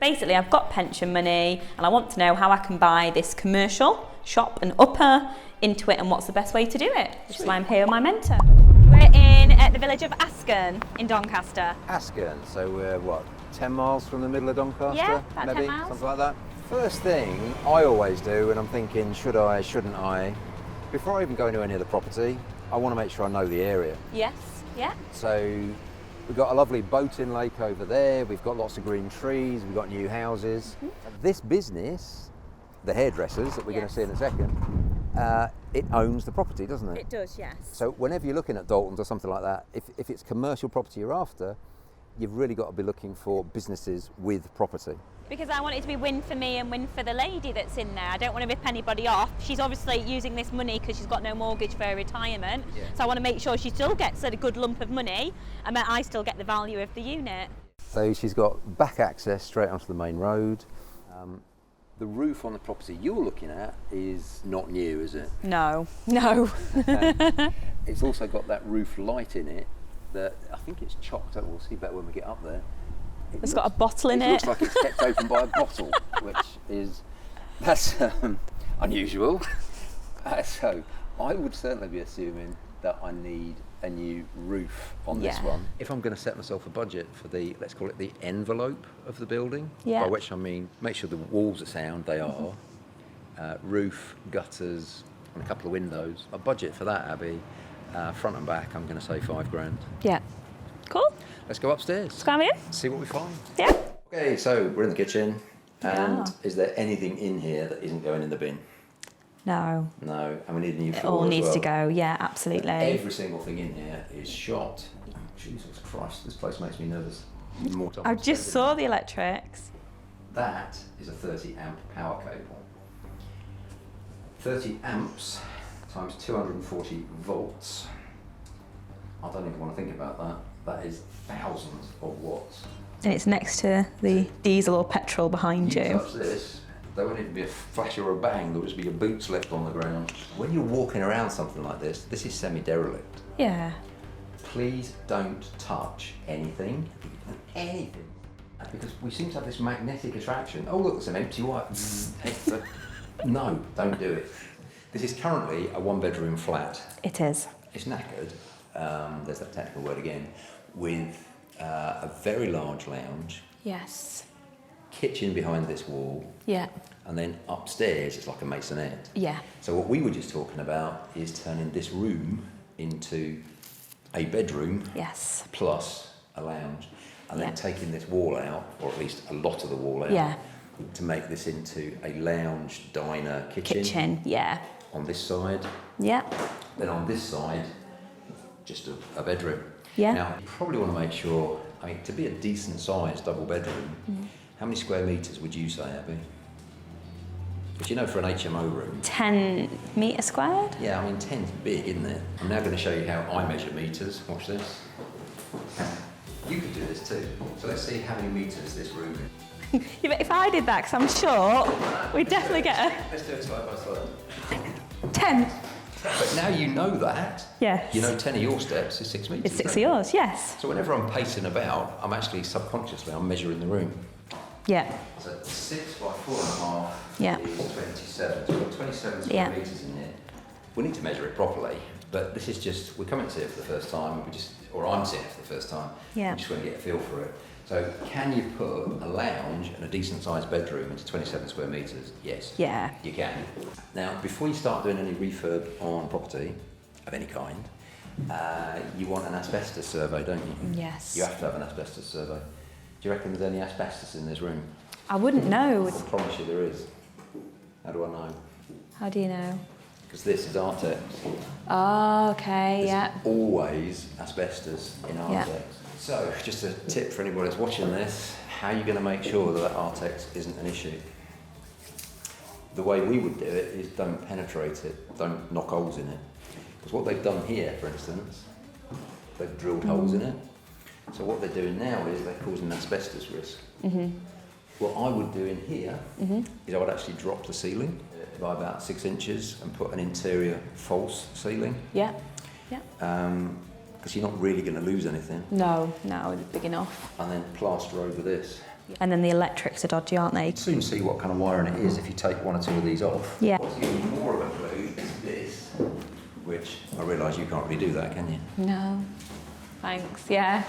basically I've got pension money and I want to know how I can buy this commercial shop and upper into it and what's the best way to do it, which is why I'm here with my mentor. We're in at the village of Askerton in Doncaster. Askerton, so we're what, 10 miles from the middle of Doncaster? Yeah, about maybe, 10 miles. something like that. First thing I always do, and I'm thinking, should I, shouldn't I? Before I even go into any of the property, I want to make sure I know the area. Yes, yeah. So we've got a lovely boating lake over there, we've got lots of green trees, we've got new houses. This business, the hairdressers that we're going to see in a second, it owns the property, doesn't it? It does, yes. So whenever you're looking at Dalton's or something like that, if it's commercial property you're after, you've really got to be looking for businesses with property. Because I want it to be win for me and win for the lady that's in there. I don't want to rip anybody off. She's obviously using this money because she's got no mortgage for her retirement. Yeah. So I want to make sure she still gets a good lump of money and that I still get the value of the unit. So she's got back access straight onto the main road. The roof on the property you're looking at is not new, is it? No. It's also got that roof light in it that I think it's chocked up. We'll see better when we get up there. It's got a bottle in it. It looks like it's kept open by a bottle, that's unusual. So I would certainly be assuming that I need a new roof on this one. If I'm going to set myself a budget for the, let's call it the envelope of the building, by which I mean make sure the walls are sound, they are, roof, gutters, and a couple of windows. My budget for that, Abby, front and back, I'm going to say £5,000. Yeah. Cool. Let's go upstairs. Let's go in. See what we find. Yeah. Okay, so we're in the kitchen, and is there anything in here that isn't going in the bin? No. No, and we need a new floor. It all needs as well. to go, yeah, absolutely. Every single thing in here is shot. Jesus Christ, this place makes me nervous. I just saw the electrics. That is a 30 amp power cable. 30 amps times 240 volts. I don't even want to think about that. That is thousands of watts. And it's next to the diesel or petrol behind you. Touch this, there won't even be a flash or a bang, there'll just be your boots left on the ground. When you're walking around something like this is semi-derelict. Yeah. Please don't touch anything, because we seem to have this magnetic attraction. Oh look, there's an empty white. No, don't do it. This is currently a one-bedroom flat. It is. It's knackered, there's that technical word again, with a very large lounge. Yes. Kitchen behind this wall. Yeah. And then upstairs it's like a maisonette. Yeah. So what we were just talking about is turning this room into a bedroom. Yes. Plus a lounge. And then taking this wall out, or at least a lot of the wall out. Yeah. To make this into a lounge, diner, kitchen. Yeah. On this side. Yeah. Then on this side, just a bedroom. Yeah. Now, you probably want to make sure, I mean, to be a decent sized double bedroom, how many square metres would you say, Abby? Because you know, for an HMO room... 10 metres squared? Yeah, I mean, 10's big, isn't it? I'm now going to show you how I measure metres. Watch this. You could do this too. So let's see how many metres this room is. Yeah, but if I did that, because I'm short, we'd definitely get a... Let's do it side by side. 10. But now you know that. Yes. You know 10 of your steps is 6 metres. It's 6 of yours, yes. So whenever I'm pacing about, I'm actually subconsciously, I'm measuring the room. Yeah. So 6 by 4.5 Yeah. is 27. So we've got 27 square metres in here. We need to measure it properly, but this is just, we're coming to see it for the first time, or I'm seeing it for the first time. Yeah. We just want to get a feel for it. So can you put a lounge and a decent sized bedroom into 27 square metres? Yes. Yeah. You can. Now, before you start doing any refurb on property of any kind, you want an asbestos survey, don't you? Yes. You have to have an asbestos survey. Do you reckon there's any asbestos in this room? I wouldn't know. I promise you there is. How do I know? How do you know? Because this is Artex. Oh, okay, There's always asbestos in Artex. Yeah. So, just a tip for anybody that's watching this, how are you going to make sure that Artex isn't an issue? The way we would do it is don't penetrate it, don't knock holes in it. Because what they've done here, for instance, they've drilled holes in it. So what they're doing now is they're causing asbestos risk. What I would do in here is I would actually drop the ceiling by about 6 inches and put an interior false ceiling. Yeah. Yeah. Because you're not really going to lose anything. No, it's big enough. And then plaster over this. And then the electrics are dodgy, aren't they? You'd soon see what kind of wiring it is if you take one or two of these off. Yeah. What's giving you more of a clue is this, which I realise you can't really do that, can you? No. Thanks, yeah.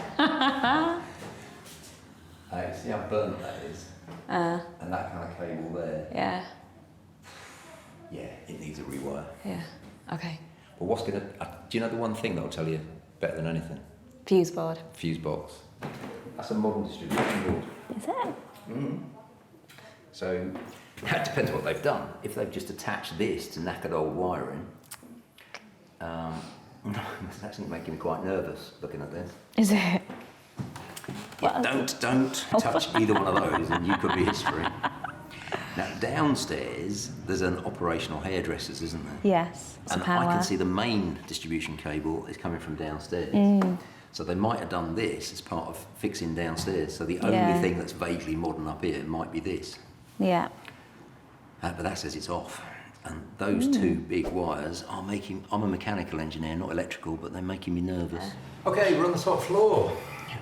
See how burnt that is? And that kind of cable there. Yeah. Yeah, it needs a rewire. Yeah. Okay. But what's going to... do you know the one thing that'll tell you better than anything? Fuse board. Fuse box. That's a modern distribution board. Is it? So, it depends what they've done. If they've just attached this to knackered old wiring, it's actually making me quite nervous looking at this. Is it? Yeah, don't touch either one of those and you could be history. Now, downstairs, there's an operational hairdressers, isn't there? Yes. And I can see the main distribution cable is coming from downstairs. So they might have done this as part of fixing downstairs. So the only thing that's vaguely modern up here might be this. Yeah. But that says it's off. And those two big wires are making... I'm a mechanical engineer, not electrical, but they're making me nervous. Okay, we're on the top floor.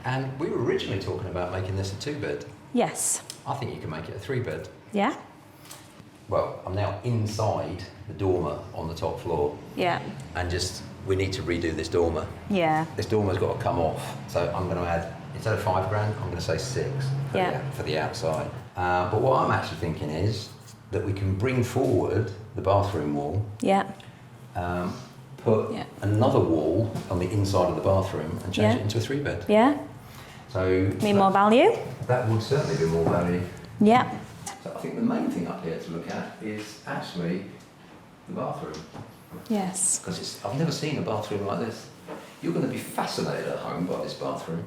And we were originally talking about making this a 2-bed. Yes. I think you can make it a 3-bed. Yeah? Well, I'm now inside the dormer on the top floor. Yeah. And we need to redo this dormer. Yeah. This dormer's got to come off. So I'm going to add, instead of $5 grand, I'm going to say 6 for the outside. But what I'm actually thinking is that we can bring forward the bathroom wall. Yeah. Put another wall on the inside of the bathroom and change it into a 3-bed. Yeah. So Need more value? That would certainly be more value. Yeah. So I think the main thing up here to look at is actually the bathroom. Yes. Because I've never seen a bathroom like this. You're going to be fascinated at home by this bathroom.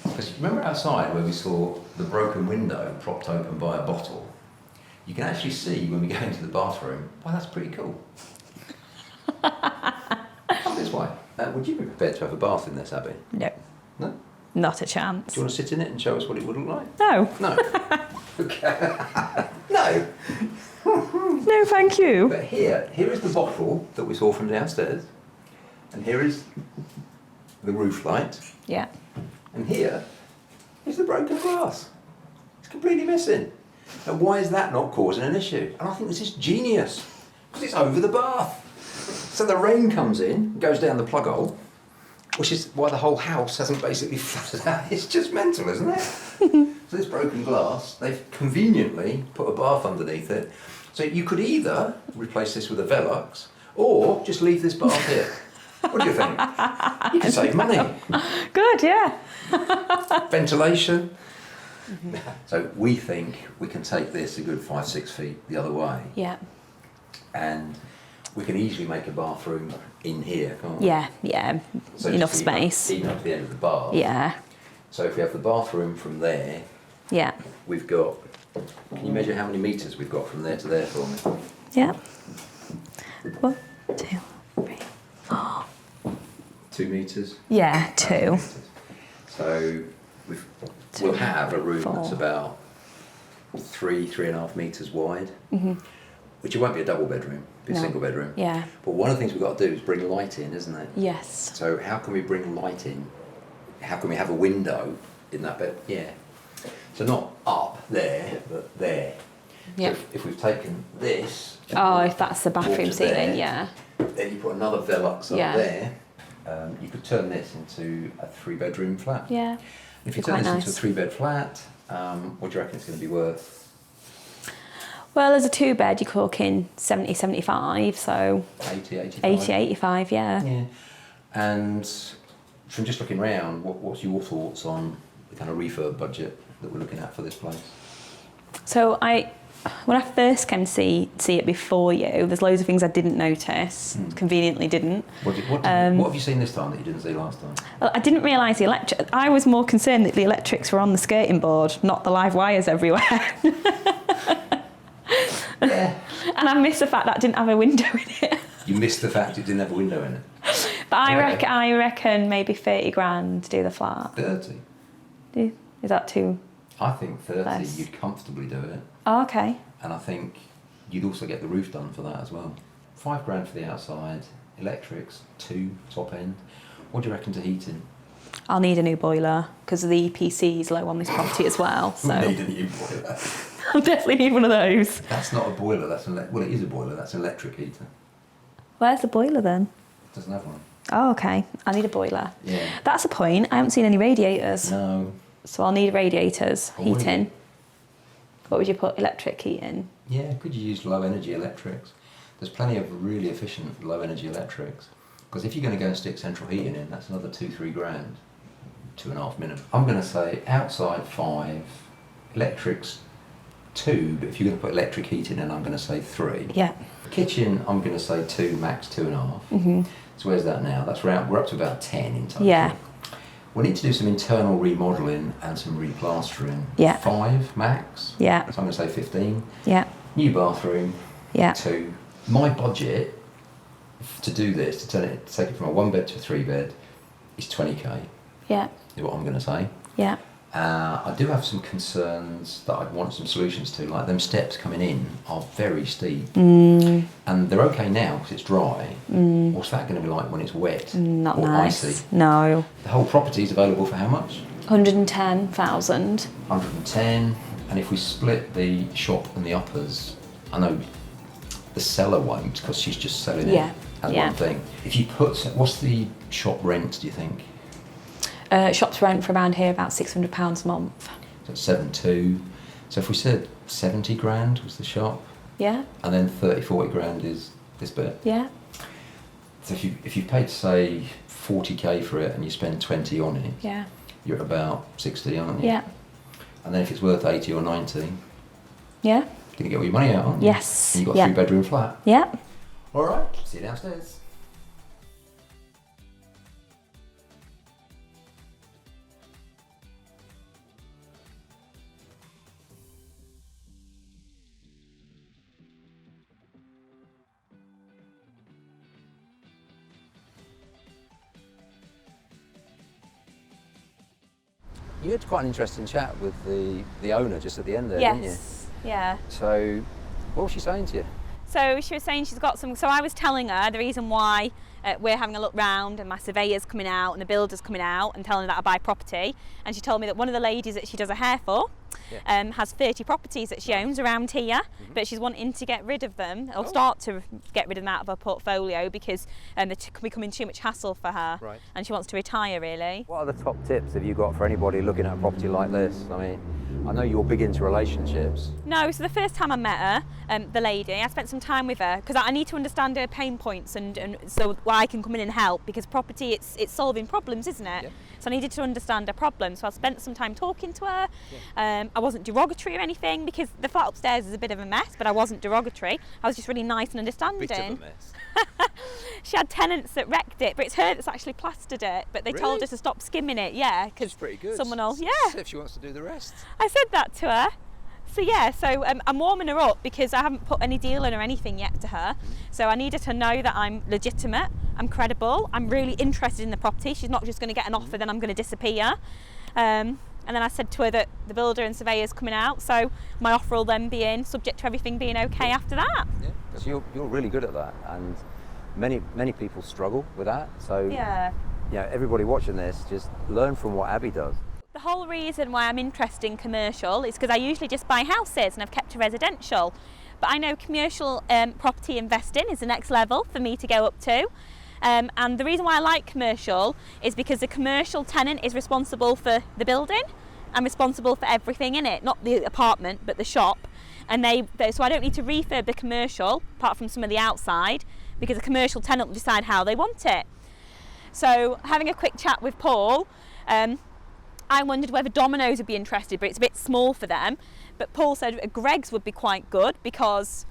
Because remember outside where we saw the broken window propped open by a bottle? You can actually see when we go into the bathroom, wow, that's pretty cool. Come this way. Would you be prepared to have a bath in this, Abby? No. No? Not a chance. Do you want to sit in it and show us what it would look like? No. No. Okay. No. No, thank you. But here is the bottle that we saw from downstairs. And here is the roof light. Yeah. And here is the broken glass. It's completely missing. Now, why is that not causing an issue? And I think this is genius. Because it's over the bath. So the rain comes in, goes down the plug hole, which is why the whole house hasn't basically flooded out. It's just mental, isn't it? So this broken glass, they've conveniently put a bath underneath it. So you could either replace this with a Velux, or just leave this bath here. What do you think? You can save money. Good, yeah. Ventilation. So we think we can take this a good 5-6 feet the other way. Yeah. And we can easily make a bathroom in here, can't we? Yeah, yeah. So Enough just space. Even up to the end of the bath. Yeah. So if we have the bathroom from there, Yeah. we've got... Can you measure how many metres we've got from there to there for me? Yeah. 1, 2, 3, 4. 2 metres? Yeah, 2. So we'll have a room 4. that's about 3.5 metres wide, Mm-hmm. which it won't be a double bedroom, it'll be a No. single bedroom. Yeah. But one of the things we've got to do is bring light in, isn't it? Yes. So how can we bring light in? How can we have a window in that bed? Yeah. So not up there, but there. Yeah. So if we've taken this... Oh, if that's the bathroom water ceiling, there, yeah. Then you put another Velux up Yeah. there. You could turn this into a 3-bedroom flat. Yeah. If you Be turn quite this into a 3-bed flat, what do you reckon it's going to be worth? Well, as a 2-bed, you're talking 70, 75, so 80, 85? 80, 85, yeah. Yeah. And from just looking round, what's your thoughts on the kind of refurb budget that we're looking at for this place? So when I first came to see it before you, there's loads of things I didn't notice, conveniently didn't. What have you seen this time that you didn't see last time? Well, I didn't realise the electric. I was more concerned that the electrics were on the skirting board, not the live wires everywhere. Yeah. And I missed the fact that it didn't have a window in it. You missed the fact it didn't have a window in it? But I reckon maybe 30 grand to do the flat. 30? Is that too? I think 30, Less. you'd comfortably do it. Oh, okay. And I think you'd also get the roof done for that as well. 5 grand for the outside, electrics, 2 top end. What do you reckon to heating? I'll need a new boiler because the EPC is low on this property as well. So We'll need a new boiler. I'll definitely need one of those. That's not a boiler, well, it is a boiler, that's an electric heater. Where's the boiler then? It doesn't have one. Oh, okay. I need a boiler. Yeah. That's a point. I haven't seen any radiators. No. So I'll need radiators, Oh, will heating. you? What would you put? Electric heating? Yeah, could you use low energy electrics? There's plenty of really efficient low energy electrics. Because if you're going to go and stick central heating in, that's another 2-3 grand. 2.5 minimum. I'm going to say outside 5, electrics 2, but if you're going to put electric heating in, I'm going to say 3. Yeah. Kitchen, I'm going to say 2, max 2.5. So where's that now? We're up to about 10 in total. Yeah. We need to do some internal remodelling and some replastering. Yeah. 5 max. Yeah. So I'm going to say 15. Yeah. New bathroom. Yeah. 2. My budget to do this, to take it from a 1-bed to a 3-bed, is 20k. Yeah. Is what I'm going to say. Yeah. I do have some concerns that I'd want some solutions to, like them steps coming in are very steep. And they're okay now because it's dry. What's that going to be like when it's wet Not or nice. icy? No. The whole property is available for how much? 110,000. 110. And if we split the shop and the uppers, I know the seller won't because she's just selling it as one thing. If you put, what's the shop rent, do you think? Shops rent for around here about £600 a month. So it's 7.2. So if we said 70 grand was the shop, Yeah. and then 30-40 grand is this bit. Yeah. So if you paid say 40k for it and you spend 20 on it, Yeah. you're at about 60, aren't you? Yeah. And then if it's worth 80 or 90, Yeah. you're gonna get all your money out, aren't you? Yes. And you've got a 3-bedroom flat. Yeah. All right. See you downstairs. You had quite an interesting chat with the owner just at the end there, didn't you? Yes. Yeah. So, what was she saying to you? So she was saying she's got some. So I was telling her the reason why we're having a look round and my surveyor's coming out and the builder's coming out and telling her that I buy property. And she told me that one of the ladies that she does her hair for has 30 properties that she owns around here, but she's wanting to get rid of them or start to get rid of them out of her portfolio because they're becoming too much hassle for her, and she wants to retire really. What are the top tips have you got for anybody looking at a property like this? I mean, I know you're big into relationships. No, so the first time I met her, the lady, I spent some time with her because I need to understand her pain points and so I can come in and help, because property, it's solving problems, isn't it? Yeah. So I needed to understand her problem, so I spent some time talking to her. I wasn't derogatory or anything because the flat upstairs is a bit of a mess, but I wasn't derogatory. I was just really nice and understanding. Bit of a mess. She had tenants that wrecked it, but it's her that's actually plastered it. But they told her to stop skimming it, because someone else, See if she wants to do the rest. I said that to her. So I'm warming her up because I haven't put any deal in or anything yet to her. So I need her to know that I'm legitimate, I'm credible, I'm really interested in the property. She's not just going to get an offer, then I'm going to disappear. And then I said to her that the builder and surveyor's coming out, so my offer will then be in, subject to everything being okay after that. Yeah, because you're really good at that, and many people struggle with that. So everybody watching this, just learn from what Abby does. The whole reason why I'm interested in commercial is because I usually just buy houses and I've kept it residential. But I know commercial property investing is the next level for me to go up to. And the reason why I like commercial is because the commercial tenant is responsible for the building and responsible for everything in it, not the apartment, but the shop. And so I don't need to refurb the commercial, apart from some of the outside, because the commercial tenant will decide how they want it. So having a quick chat with Paul, I wondered whether Domino's would be interested, but it's a bit small for them. But Paul said Greg's would be quite good because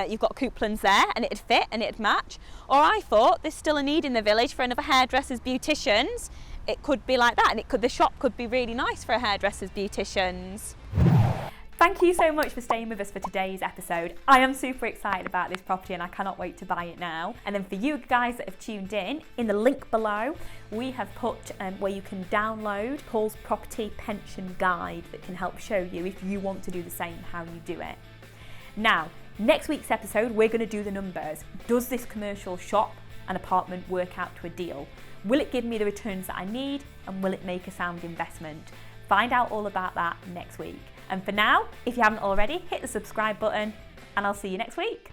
you've got couplings there and it'd fit and it'd match. Or I thought there's still a need in the village for another hairdressers, beauticians. It could be like that, and the shop could be really nice for a hairdressers, beauticians. Thank you so much for staying with us for today's episode. I am super excited about this property and I cannot wait to buy it now. And then for you guys that have tuned in the link below, we have put where you can download Paul's property pension guide that can help show you, if you want to do the same, how you do it. Now, next week's episode, we're going to do the numbers. Does this commercial shop and apartment work out to a deal? Will it give me the returns that I need, and will it make a sound investment? Find out all about that next week. And for now, if you haven't already, hit the subscribe button and I'll see you next week.